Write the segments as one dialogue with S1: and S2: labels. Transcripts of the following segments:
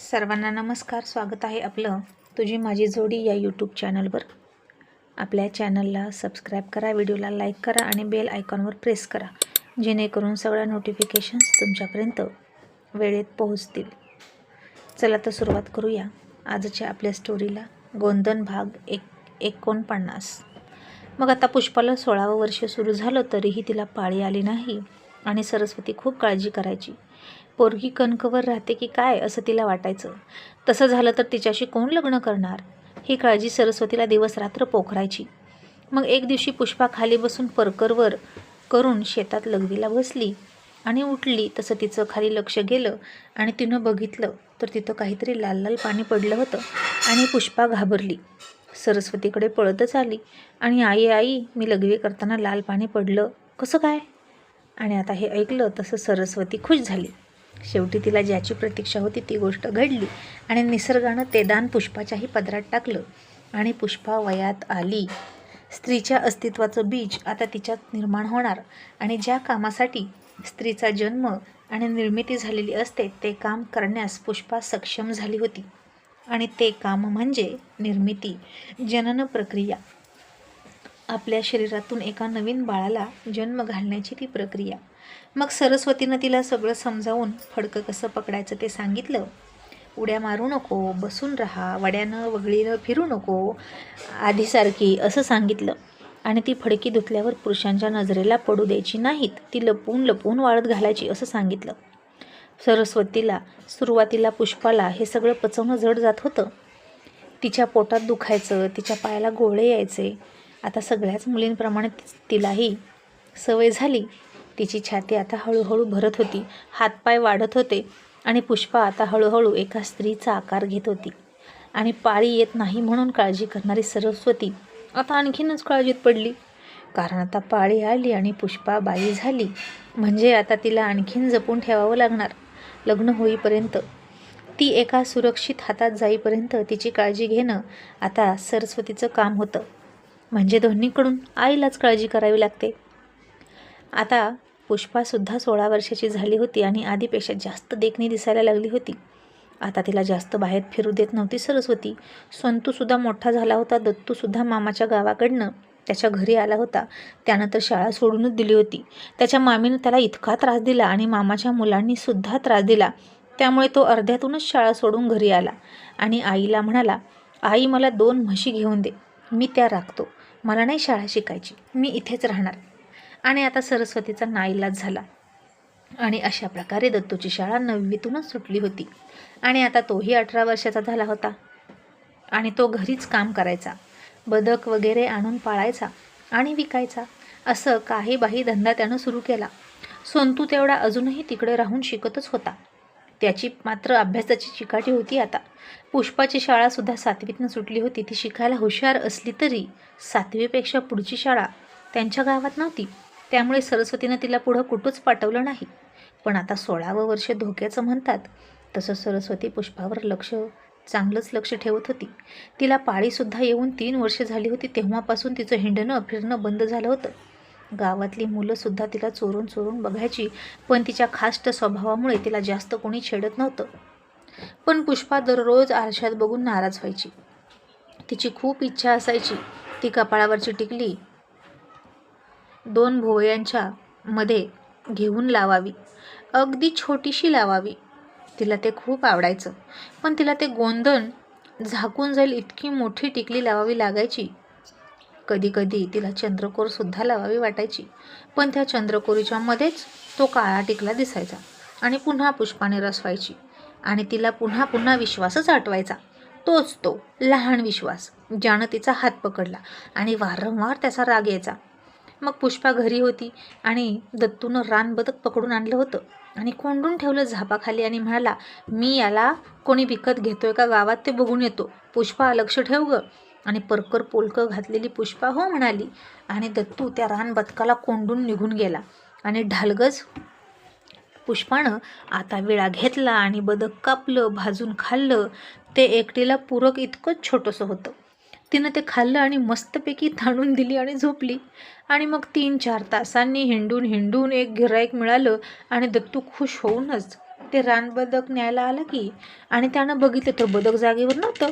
S1: सर्वांना नमस्कार. स्वागत आहे आपलं तुझी माझी जोडी या यूट्यूब चॅनलवर. आपल्या चॅनलला सबस्क्राईब करा, व्हिडिओला लाईक करा आणि बेल आयकॉनवर प्रेस करा, जेणेकरून सगळ्या नोटिफिकेशन्स तुमच्यापर्यंत वेळेत पोहोचतील. चला तर सुरुवात करूया आजच्या आपल्या स्टोरीला. गोंधन भाग 49. मग आता पुष्पाला 16वं वर्ष सुरू झालं तरीही तिला पाळी आली नाही आणि सरस्वती खूप काळजी करायची. पोरगी कणकवर राहते की काय असं तिला वाटायचं. तसं झालं तर तिच्याशी कोण लग्न करणार, ही काळजी सरस्वतीला दिवस रात्र पोखरायची. मग एक दिवशी पुष्पा खाली बसून परकरवर करून शेतात लघवीला बसली आणि उठली तसं तिचं खाली लक्ष गेलं आणि तिनं बघितलं तर तिथं काहीतरी लाल लाल पाणी पडलं होतं आणि पुष्पा घाबरली. सरस्वतीकडे पळतच आली आणि आई आई मी लघवी करताना लाल पाणी पडलं कसं काय. आणि आता हे ऐकलं तसं सरस्वती खुश झाली. शेवटी तिला ज्याची प्रतीक्षा होती ती गोष्ट घडली आणि निसर्गानं ते दान पुष्पाच्याही पदरात टाकलं आणि पुष्पा वयात आली. स्त्रीच्या अस्तित्वाचं बीज आता तिच्यात निर्माण होणार आणि ज्या कामासाठी स्त्रीचा जन्म आणि निर्मिती झालेली असते ते काम करण्यास पुष्पा सक्षम झाली होती. आणि ते काम म्हणजे निर्मिती, जनन प्रक्रिया. आपल्या शरीरातून एका नवीन बाळाला जन्म घालण्याची ती प्रक्रिया. मग सरस्वतीनं तिला सगळं समजावून फडकं कसं पकडायचं ते सांगितलं. उड्या मारू नको, बसून राहा, वड्यानं वगळीनं फिरू नको आधीसारखी असं सांगितलं. आणि ती फडकी धुतल्यावर पुरुषांच्या नजरेला पडू द्यायची नाहीत, ती लपवून लपवून वाळत घालायची असं सांगितलं. सरस्वतीला सुरुवातीला पुष्पाला हे सगळं पचवणं जड जात होतं. तिच्या पोटात दुखायचं, तिच्या पायाला गोळे यायचे. आता सगळ्याच मुलींप्रमाणे तिलाही सवय झाली. तिची छाती आता हळूहळू भरत होती, हातपाय वाढत होते आणि पुष्पा आता हळूहळू एका स्त्रीचा आकार घेत होती. आणि पाळी येत नाही म्हणून काळजी करणारी सरस्वती आता आणखीनच काळजीत पडली. कारण आता पाळी आली आणि पुष्पा बाई झाली म्हणजे आता तिला आणखीन जपून ठेवावं लागणार. लग्न होईपर्यंत, ती एका सुरक्षित हातात जाईपर्यंत तिची काळजी घेणं आता सरस्वतीचं काम होतं. म्हणजे दोन्हीकडून आईलाच काळजी करावी लागते. आता पुष्पासुद्धा 16 वर्षाची झाली होती आणि आधीपेक्षा जास्त देखणी दिसायला लागली होती. आता तिला जास्त बाहेर फिरू देत नव्हती सरस्वती. संतूसुद्धा मोठा झाला होता. दत्तूसुद्धा मामाच्या गावाकडनं त्याच्या घरी आला होता. त्यानं तर शाळा सोडूनच दिली होती. त्याच्या मामीनं त्याला इतका त्रास दिला आणि मामाच्या मुलांनीसुद्धा त्रास दिला. त्यामुळे तो अर्ध्यातूनच शाळा सोडून घरी आला आणि आईला म्हणाला, आई मला 2 म्हशी घेऊन दे, मी त्या राखतो, मला नाही शाळा शिकायची, मी इथेच राहणार. आणि आता सरस्वतीचा नाईलाज झाला आणि अशा प्रकारे दत्तूची शाळा 9वीतूनच सुटली होती. आणि आता तोही 18 वर्षाचा झाला होता आणि तो घरीच काम करायचा. बदक वगैरे आणून पाळायचा आणि विकायचा. असं काही बाही धंदा त्यानं सुरू केला. संतू तेवढा अजूनही तिकडे राहून शिकतच होता. त्याची मात्र अभ्यासाची चिकाटी होती आता. पुष्पाची शाळासुद्धा 7वीतनं सुटली होती. ती शिकायला हुशार असली तरी 7वीपेक्षा पुढची शाळा त्यांच्या गावात नव्हती. त्यामुळे सरस्वतीनं तिला पुढं कुठंच पाठवलं नाही. पण आता 16वं वर्ष धोक्याचं म्हणतात तसं सरस्वती पुष्पावर चांगलंच लक्ष ठेवत होती. तिला पाळीसुद्धा येऊन 3 वर्ष झाली होती. तेव्हापासून तिचं हिंडणं फिरणं बंद झालं होतं. गावातली मुलंसुद्धा तिला चोरून चोरून बघायची, पण तिच्या खास्ट स्वभावामुळे तिला जास्त कोणी छेडत नव्हतं. पण पुष्पा दररोज आरशात बघून नाराज व्हायची. तिची खूप इच्छा असायची ती कपाळावरची टिकली 2 भोवयांच्या मध्ये घेऊन लावावी, अगदी छोटीशी लावावी. तिला ते खूप आवडायचं. पण तिला ते गोंधन झाकून जाईल इतकी मोठी टिकली लावावी लागायची. कधी कधी तिला चंद्रकोरसुद्धा लावावी वाटायची. पण त्या चंद्रकोरीच्या मध्येच तो काळा टिकला दिसायचा आणि पुन्हा पुष्पाने रसवायची आणि तिला पुन्हा पुन्हा विश्वासच आठवायचा. तोच तो लहान विश्वास ज्यानं तिचा हात पकडला आणि वारंवार त्याचा राग यायचा. मग पुष्पा घरी होती आणि दत्तूनं रानबदक पकडून आणलं होतं आणि कोंडून ठेवलं झापाखाली आणि म्हणाला, मी याला कोणी विकत घेतोय का गावात ते बघून येतो, पुष्पा लक्ष ठेव गं. आणि परकर पोलकं घातलेली पुष्पा हो म्हणाली आणि दत्तू त्या रानबदकाला कोंडून निघून गेला. आणि ढालगज पुष्पानं आता विळा घेतला आणि बदक कापलं, भाजून खाल्लं. ते एकटीला पूरक इतकंच छोटंसं होतं. तिनं ते खाल्लं आणि मस्तपैकी ताणून दिली आणि झोपली. आणि मग 3-4 तासांनी हिंडून हिंडून एक गिऱ्हाईक मिळालं आणि दत्तू खुश होऊनच ते रानबदक न्यायला आलं की आणि त्यानं बघितलं तर बदक जागेवर नव्हतं.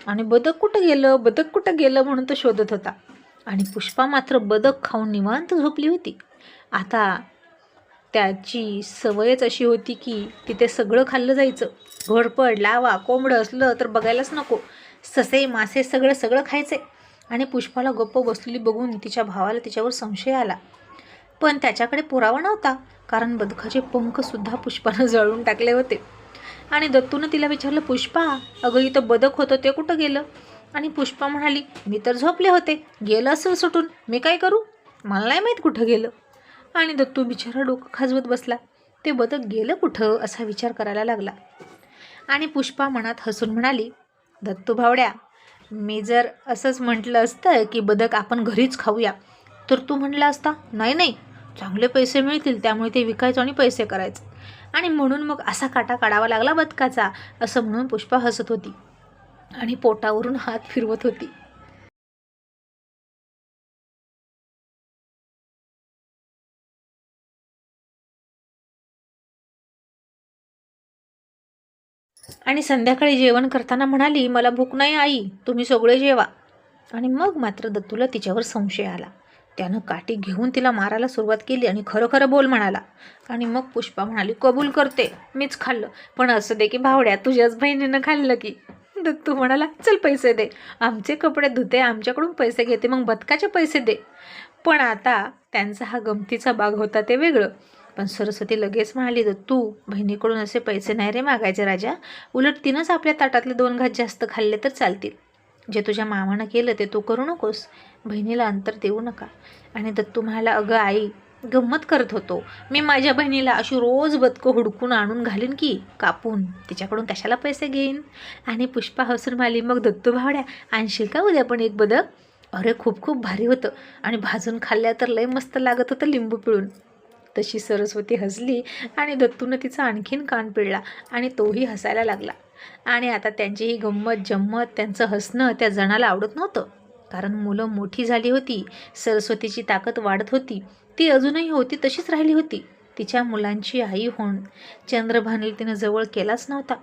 S1: आणि बदक कुठं गेलं म्हणून तो शोधत होता. आणि पुष्पा मात्र बदक खाऊन निवांत झोपली होती. आता त्याची सवयच अशी होती की तिथे सगळं खाल्लं जायचं. घोरपड, लावा, कोंबडं असलं तर बघायलाच नको. ससे, मासे सगळं खायचे. आणि पुष्पाला गप्प बसलेली बघून तिच्या भावाला तिच्यावर संशय आला. पण त्याच्याकडे पुरावा नव्हता, कारण बदकाचे पंखसुद्धा पुष्पानं जळून टाकले होते. आणि दत्तूनं तिला विचारलं, पुष्पा, अगं इथं बदक होतं ते कुठं गेलं? आणि पुष्पा म्हणाली, मी तर झोपले होते, गेलं असेल सुटून, मी काय करू, मला नाही माहीत कुठं गेलं. आणि दत्तू बिचारा डोकं खाजवत बसला. ते बदक गेलं कुठं असा विचार करायला लागला. आणि पुष्पा मनात हसून म्हणाली, दत्तू भावड्या, मी जर असंच म्हटलं असतं की बदक आपण घरीच खाऊया, तर तू म्हणला असता नाही, चांगले पैसे मिळतील त्यामुळे ते विकायचं आणि पैसे करायचे. आणि म्हणून मग असा काटा काढावा लागला बदकाचा, असं म्हणून पुष्पा हसत होती आणि पोटावरून हात फिरवत होती. आणि संध्याकाळी जेवण करताना म्हणाली, मला भूक नाही आई, तुम्ही सगळे जेवा. आणि मग मात्र दत्तूला तिच्यावर संशय आला. त्यानं काठी घेऊन तिला मारायला सुरुवात केली आणि खरं खरं बोल म्हणाला. आणि मग पुष्पा म्हणाली, कबूल करते, मीच खाल्लं, पण असं दे की भावड्या, तुझ्याच बहिणीनं खाल्लं की. दत्तू म्हणाला, चल पैसे दे, आमचे कपडे धुते, आमच्याकडून पैसे घेते, मग बदकाचे पैसे दे. पण आता त्यांचा हा गमतीचा भाग होता ते वेगळं. पण सरस्वती लगेच म्हणाली, दत्तू, बहिणीकडून असे पैसे नाही रे मागायचे राजा, उलट तिनंच आपल्या ताटातले 2 घास जास्त खाल्ले तर चालतील. जे तुझ्या मामानं केलं ते तू करू नकोस, बहिणीला अंतर देऊ नका. आणि दत्तू म्हणाला, अगं आई, गंमत करत होतो मी, माझ्या बहिणीला अशी रोज बदकं हुडकून आणून घालीन की कापून, तिच्याकडून कशाला पैसे घेईन. आणि पुष्पा हसून म्हणाली, मग दत्तू भावड्या, आणशील का उद्या पण एक बदक? अरे खूप खूप भारी होतं आणि भाजून खाल्ल्या तर लय मस्त लागत होतं लिंबू पिळून. तशी सरस्वती हसली आणि दत्तूनं तिचा आणखीन कान पिळला आणि तोही हसायला लागला. आणि आता त्यांची ही गंमत जम्मत, त्यांचं हसणं त्या जणाला आवडत नव्हतं, कारण मुलं मोठी झाली होती, सरस्वतीची ताकद वाढत होती, ती अजूनही होती तशीच राहिली होती. तिच्या मुलांची आई होऊन चंद्रभानला तिनं जवळ केलाच नव्हता.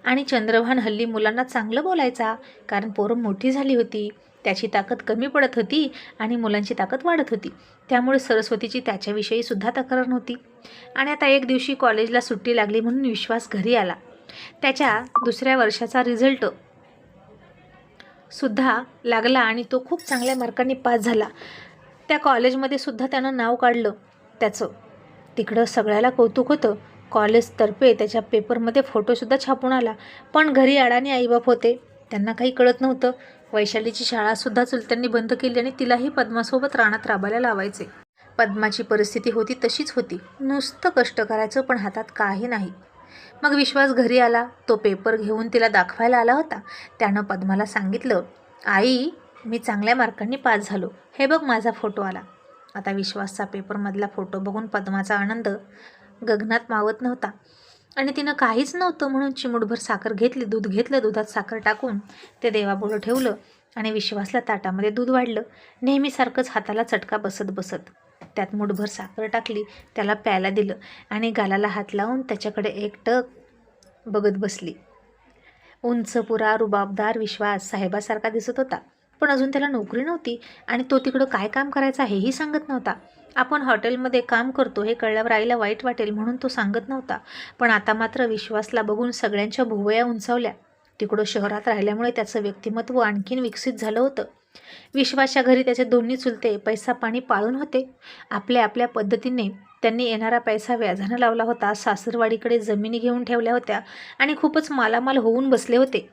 S1: आणि चंद्रभान हल्ली मुलांना चांगलं बोलायचा, कारण पोरं मोठी झाली होती, त्याची ताकद कमी पडत होती आणि मुलांची ताकद वाढत होती. त्यामुळे सरस्वतीची त्याच्याविषयी सुद्धा तक्रार नव्हती. आणि आता एक दिवशी कॉलेजला सुट्टी लागली म्हणून विश्वास घरी आला. त्याच्या 2ऱ्या वर्षाचा रिझल्ट सुद्धा लागला आणि तो खूप चांगल्या मार्कांनी पास झाला. त्या कॉलेजमध्ये सुद्धा त्यानं नाव काढलं त्याचं. तिकडं सगळ्याला कौतुक होतं. कॉलेजतर्फे त्याच्या पेपरमध्ये फोटोसुद्धा छापून आला. पण घरी अडाणी आईबाप होते, त्यांना काही कळत नव्हतं. वैशालीची शाळासुद्धा चुलत्यांनी बंद केली आणि तिलाही पद्मासोबत रानात राबायला लावायचे. पद्माची परिस्थिती होती तशीच होती, नुसतं कष्ट करायचं पण हातात काही नाही. मग विश्वास घरी आला. तो पेपर घेऊन तिला दाखवायला आला होता. त्यानं पद्माला सांगितलं, आई, मी चांगल्या मार्कांनी पास झालो, हे बघ माझा फोटो आला. आता विश्वासचा पेपरमधला फोटो बघून पद्माचा आनंद गगनात मावत नव्हता. आणि तिनं काहीच नव्हतं म्हणून चिमूटभर साखर घेतली, दूध घेतलं, दुधात साखर टाकून ते देवापुढं ठेवलं आणि विश्वासला ताटामध्ये दूध वाढलं. नेहमीसारखंच हाताला चटका बसत बसत त्यात मूठभर साखर टाकली, त्याला प्यायला दिलं आणि गालाला हात लावून त्याच्याकडे एकटक बघत बसली. उंच पुरा रुबाबदार विश्वास साहेबासारखा दिसत होता, पण अजून त्याला नोकरी नव्हती आणि तो तिकडं काय काम करायचं हेही सांगत नव्हता. आपण हॉटेलमध्ये काम करतो हे कळल्यावर आईला वाईट वाटेल म्हणून तो सांगत नव्हता. पण आता मात्र विश्वासला बघून सगळ्यांच्या भुवया उंचावल्या. तिकडं शहरात राहिल्यामुळे त्याचं व्यक्तिमत्व आणखीन विकसित झालं होतं. विश्वासच्या घरी त्याचे दोन्ही चुलते पैसा पाणी पाळून होते. आपल्या आपल्या पद्धतीने त्यांनी येणारा पैसा व्याजानं लावला होता. सासरवाडीकडे जमिनी घेऊन ठेवल्या होत्या आणि खूपच मालामाल होऊन बसले होते.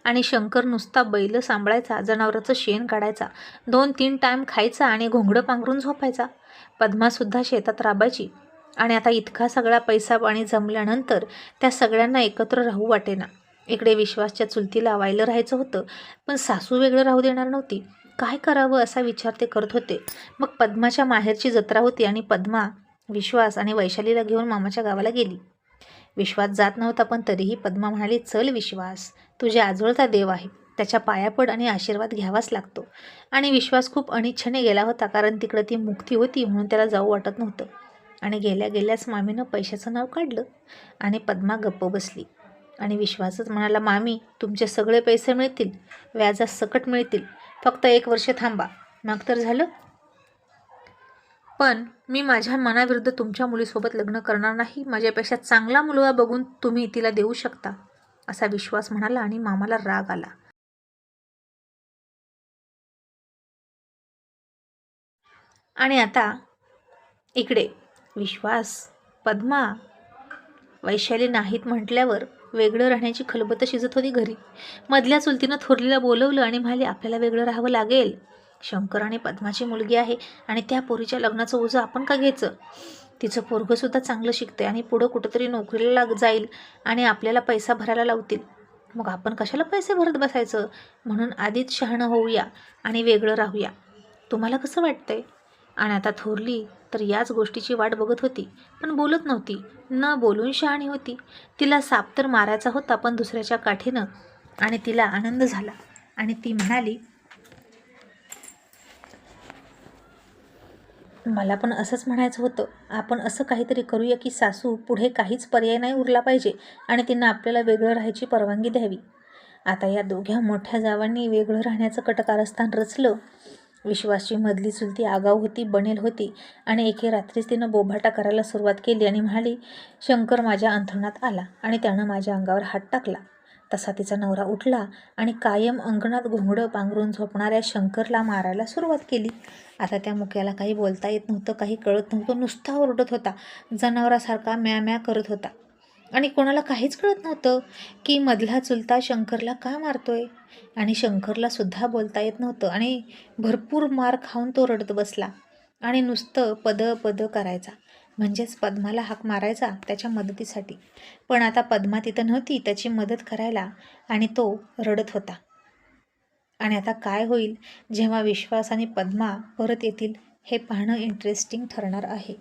S1: आणि शंकर नुसता बैल सांभाळायचा, जनावराचं शेण काढायचा, 2-3 टाईम खायचा आणि घोंगडं पांघरून झोपायचा. पद्मासुद्धा शेतात राबायची. आणि आता इतका सगळा पैसा पाणी जमल्यानंतर त्या सगळ्यांना एकत्र राहू वाटेना. इकडे विश्वासच्या चुलतीला वायलं राहायचं होतं, पण सासू वेगळं राहू देणार नव्हती. काय करावं असा विचार ते करत होते. मग पद्माच्या माहेरची जत्रा होती आणि पद्मा विश्वास आणि वैशालीला घेऊन मामाच्या गावाला गेली. विश्वास जात नव्हता, पण तरीही पद्मा म्हणाली, चल विश्वास, तुझ्या आजोळचा देव आहे, त्याच्या पाया पड आणि आशीर्वाद घ्यावाच लागतो. आणि विश्वास खूप अनिच्छेने गेला होता, कारण तिकडं ती मुक्ती होती म्हणून त्याला जाऊ वाटत नव्हतं. आणि गेल्या गेल्याच मामीनं पैशाचं नाव काढलं आणि पद्मा गप्प बसली. आणि विश्वासच म्हणाला, मामी तुमचे सगळे पैसे मिळतील, व्याजासकट मिळतील, फक्त 1 वर्ष थांबा, मग तर झालं. पण मी माझ्या मनाविरुद्ध तुमच्या मुलीसोबत लग्न करणार नाही. माझ्यापेक्षा चांगला मुलगा बघून तुम्ही तिला देऊ शकता, असा विश्वास म्हणाला. आणि मामाला राग आला. आणि आता इकडे विश्वास, पद्मा, वैशाली नाहीत म्हटल्यावर वेगळं राहण्याची खलबत शिजत होती घरी. मधल्या चुलतीनं थोरलीला बोलवलं आणि म्हणाले, आपल्याला वेगळं राहावं लागेल. शंकर आणि पद्माची मुलगी आहे आणि त्या पोरीच्या लग्नाचं ओझं आपण का घ्यायचं? तिचं पोरगंसुद्धा चांगलं शिकते आणि पुढं कुठंतरी नोकरीला जाईल आणि आपल्याला पैसा भरायला लावतील. मग आपण कशाला पैसे भरत बसायचं? म्हणून आधीच शहाणं होऊया आणि वेगळं राहूया. तुम्हाला कसं वाटतंय? आणि आता थोरली तर याच गोष्टीची वाट बघत होती, पण बोलत नव्हती. न बोलून शहाणी होती. तिला साप तर मारायचा होता, पण दुसऱ्याच्या काठीनं. आणि तिला आनंद झाला आणि ती म्हणाली, मला पण असंच म्हणायचं होतं. आपण असं काहीतरी करूया की सासू पुढे काहीच पर्याय नाही उरला पाहिजे आणि तिनं आपल्याला वेगळं राहायची परवानगी द्यावी. आता या दोघ्या मोठ्या जावांनी वेगळं राहण्याचं कटकारस्थान रचलं. विश्वासची मधली चुलती आगाऊ होती, बनेल होती आणि एके रात्रीच तिनं बोभाटा करायला सुरुवात केली आणि म्हणाली, शंकर माझ्या अंथरुणात आला आणि त्यानं माझ्या अंगावर हात टाकला. तसा तिचा नवरा उठला आणि कायम अंगणात घोंगडं पांघरून झोपणाऱ्या शंकरला मारायला सुरुवात केली. आता त्या मुक्याला काही बोलता येत नव्हतं, काही कळत नव्हतं. नुसता ओरडत होता, जनावरासारखा म्या म्या करत होता. आणि कोणाला काहीच कळत नव्हतं की मधला चुलता शंकरला का मारतोय. आणि शंकरला सुद्धा बोलता येत नव्हतं आणि भरपूर मार खाऊन तो रडत बसला आणि नुसतं पद पद करायचा. म्हणजेच पद्माला हाक मारायचा त्याच्या मदतीसाठी. पण आता पद्मा तिथं नव्हती त्याची मदत करायला आणि तो रडत होता. आणि आता काय होईल जेव्हा विश्वास आणि पद्मा परत येतील, हे पाहणं इंटरेस्टिंग ठरणार आहे.